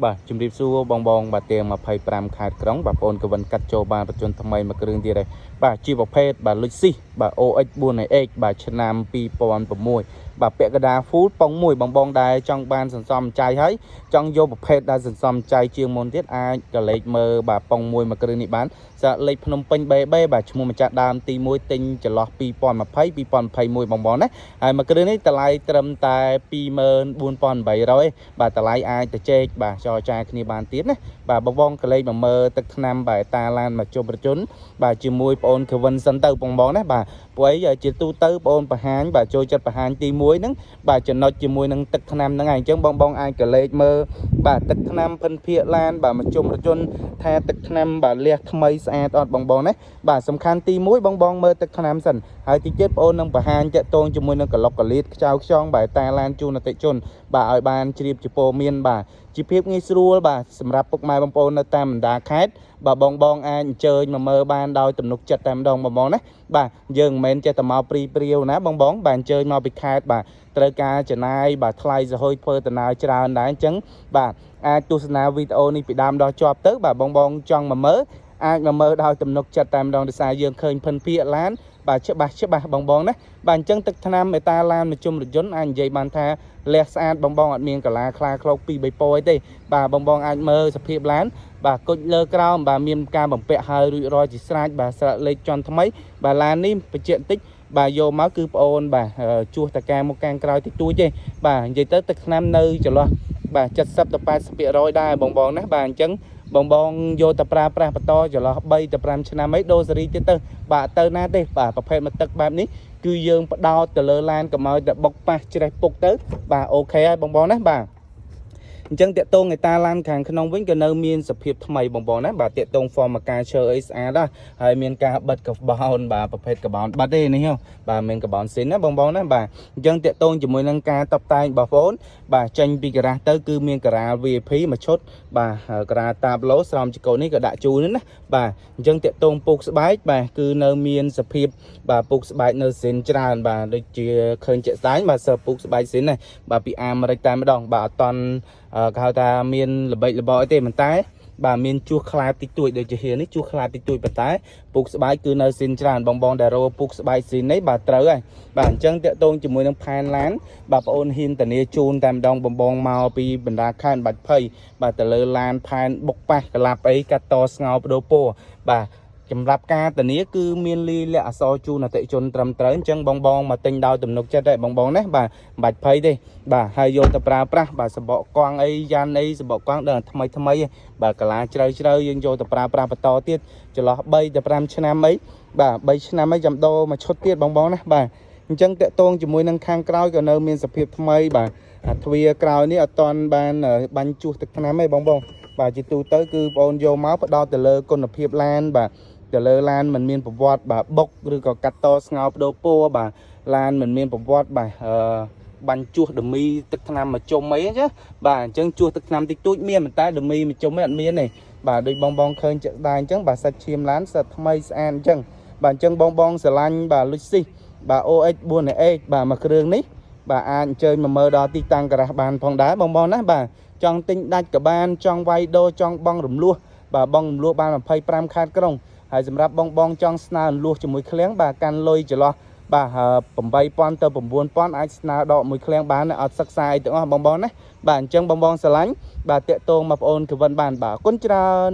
បាទជំរាបសួរបងបាទទាំង25ខេត្តក្រុងបាទបងប្អូនកវិនកាត់ចូលបានបញ្ជនថ្មីមួយគ្រឿងទៀតហើយបាទជាប្រភេទបាទលុចស៊ីបាទ OX4AX បាទឆ្នាំ2006បាទពាក់កណ្ដាល full ប៉ុងមួយបងដែលចង់បានសន្សំចៃហើយចង់យកប្រភេទដែលសន្សំចៃជាងមុនទៀតអាចក៏លេខមើលបាទប៉ុងមួយគ្រឿងនេះបានសាលេខភ្នំពេញ BB បាទឈ្មោះម្ចាស់ដើមទី1ទិញចន្លោះ2020 2021បងណាហើយមួយគ្រឿងនេះតម្លៃត្រឹមតែ 24800 បាទតម្លៃអាចទៅជែកបាទចរចាគ្នាបានទៀតណាបាទបងកលេចមកមើលទឹកថ្នាំបាទតាឡានមកជុំប្រជជនបាទជាមួយបងអូន Kevin សិនទៅបងណាបាទព្រោះអីជាទូទៅបងអូនបង្ហាញបាទចូលចិត្តបង្ហាញទី1ហ្នឹងបាទចំណុចជាមួយនឹងទឹកថ្នាំហ្នឹងហើយអញ្ចឹងបងអាចកលេចមើលបាទទឹកថ្នាំភិនភាកឡានបាទមកជុំប្រជជនថាទឹកថ្នាំបាទលះថ្មីស្អាតអត់បងណាបាទសំខាន់ទី1បងមើលទឹកថ្នាំសិនហើយទីទៀតបងអូននឹងបង្ហាញតាក់ទងជាមួយនឹងក្លុកកលៀតខ្ចៅខ្ចងបាទតាឡានជូនអតិថិជនបាទឲ្យបានជ្រាបជាពោមានបាទជាភាពងាយស្រួលបាទសម្រាប់ពុកម៉ែបងប្អូននៅតាមបណ្ដាខេត្តបាទបងអាចអញ្ជើញមកមើលបានដោយទំនុកចិត្តតែម្ដងបងណាបាទយើងមិនមែនចេះតែមកព្រាវណាបងបាទអញ្ជើញមកពីខេត្តបាទត្រូវការចំណាយបាទថ្លៃសហួយធ្វើដំណើរច្រើនដែរអញ្ចឹងបាទអាចទស្សនាវីដេអូនេះពីដើមដល់ចប់ទៅបាទបងចង់មកមើលអាចមកមើលដោយទំនុកចិត្តតែម្ដងដោយសារយើងឃើញភិនភាកឡានបាទច្បាស់បងណាបាទអញ្ចឹងទឹកថ្នាំមេតាឡានមកជុំរថយន្តអាចនិយាយបានថាលះស្អាតបងអត់មានកាឡាខ្លាឃ្លោក2 3ពណ៌ទេបាទបងអាចមើលសភាពឡានបាទគុជលើក្រោមបាទមានការបំពាក់ហើយរួចរាល់ជាស្រេចបាទស្រាក់លេខជាន់ថ្មីបាទឡាននេះបញ្ជាក់តិចបាទយកមកគឺប្អូនបាទជួសតកាមកកាំងក្រោយតិចតួចទេបាទនិយាយទៅទឹកថ្នាំនៅចន្លោះបាទ70 ទៅ 80%ដែរបងណាបាទអញ្ចឹងបងយកទៅប្រើប្រាស់បន្តចន្លោះ3 ទៅ 5 ឆ្នាំអីដូរសេរីទៀតទៅបាទទៅណាទេបាទប្រភេទមកទឹកបែបនេះគឺយើងបដោតទៅលើឡានកុំឲ្យតែបុកប៉ះច្រេះពុកទៅបាទអូខេហើយបងណាបាទអញ្ចឹងតាក់ទងឯតាឡានខាងក្នុងវិញក៏នៅមានសភាពថ្មីបងណាបាទតាក់ទង form មកការឈើអីស្អាតដែរហើយមានការបិទកបោនបាទប្រភេទកបោនបាត់ទេនេះបាទមានកបោនស៊ីនណាបងណាបាទអញ្ចឹងតាក់ទងជាមួយនឹងការតបតែងបងប្អូនបាទចេញពីការ៉ាសទៅគឺមានការ៉ា VIP មួយឈុតបាទការ៉ាតាប្លូស្រោមជីកូននេះក៏ដាក់ជូនណាបាទអញ្ចឹងតាក់ទងពុកស្បែកបាទគឺនៅមានសភាពបាទពុកស្បែកនៅស៊ីនច្រើនបាទដូចជាឃើញជាក់ស្ដែងបាទសើពុកស្បែកស៊ីនណាបាទពីអាមេរិកតែម្ដងបាទអត់តន់គេហៅថាមានល្បិចល្បោអីទេប៉ុន្តែបាទមានជួសខ្លាបតិចតួចដូចជាហៀនេះជួសខ្លាបតិចតួចប៉ុន្តែពុកស្បែកគឺនៅស៊ីនច្រើនបងដែលរកពុកស្បែកស៊ីននេះបាទត្រូវហើយបាទអញ្ចឹងតាក់ទងជាមួយនឹងផែនឡានបាទបងអូនហ៊ានធានាជូនតែម្ដងបងមកពីបណ្ដាខេត្តបាច់ភ័យបាទទៅលើឡានផែនបុកប៉ះកលាប់អីកាត់តស្ងោបដូរពោបាទសម្រាប់ការធានាគឺមានលីលាក់អសរជូនអតិជនត្រឹមត្រូវអញ្ចឹងបងមកទិញដោយទំនុកចិត្តដែរបងណាបាទមិនបាច់ភ័យទេបាទហើយយកទៅប្រើប្រាស់បាទសបកកង់អីយ៉ាន់អីសបកកង់ដល់ថ្មីបាទកាឡាជ្រៅយើងយកទៅប្រើប្រាស់បន្តទៀតចន្លោះ3 ទៅ 5 ឆ្នាំអីបាទ3 ឆ្នាំអីចាំដូរមកឈុតទៀតបងណាបាទអញ្ចឹងតាក់ទងជាមួយនឹងខាងក្រោយក៏នៅមានសភាពថ្មីបាទអាទ្វារក្រោយនេះអត់តាន់បានបាញ់ជួសទឹកថ្នាំទេបងបាទជាទូទៅគឺបងអូនយកមកផ្ដោតទៅលើគុណភាពឡានបាទទៅលើឡានមិនមានប្រវត្តិបាទបុកឬក៏កាត់តស្ងោបដូរពណ៌បាទឡានមិនមានប្រវត្តិបាទបាញ់ជួសដមីទឹកថ្នាំមកជុំអីចឹងបាទអញ្ចឹងជួសទឹកថ្នាំតិចតួចមានតែដមីមកជុំអីអត់មានទេបាទដូចបងឃើញចាក់ដែរអញ្ចឹងបាទសាច់ឈាមឡានសាច់ថ្មីស្អាតអញ្ចឹងបាទអញ្ចឹងបងស្រឡាញ់បាទលុចស៊ីបាទ OX4AX បាទមួយគ្រឿងនេះបាទអាចអញ្ជើញមកមើលដល់ទីតាំងការ៉ាសបានផងដែរបងណាបាទចង់ទិញដាច់ក៏បានចង់វាយដូរចង់បងរំលោះបាទបងរំលោះបាន25ខេត្តក្រុងហើយសម្រាប់បងចង់ស្នើរំលោះជាមួយឃ្លាំងបាទកាន់លុយចន្លោះបាទ8000 ទៅ 9000អាចស្នើដកមួយឃ្លាំងបានអត់សិក្សាអីទាំងអស់បងណាបាទអញ្ចឹងបងស្រឡាញ់បាទតាក់ទងមកបងអូន Kevin បានបាទអរគុណច្រើន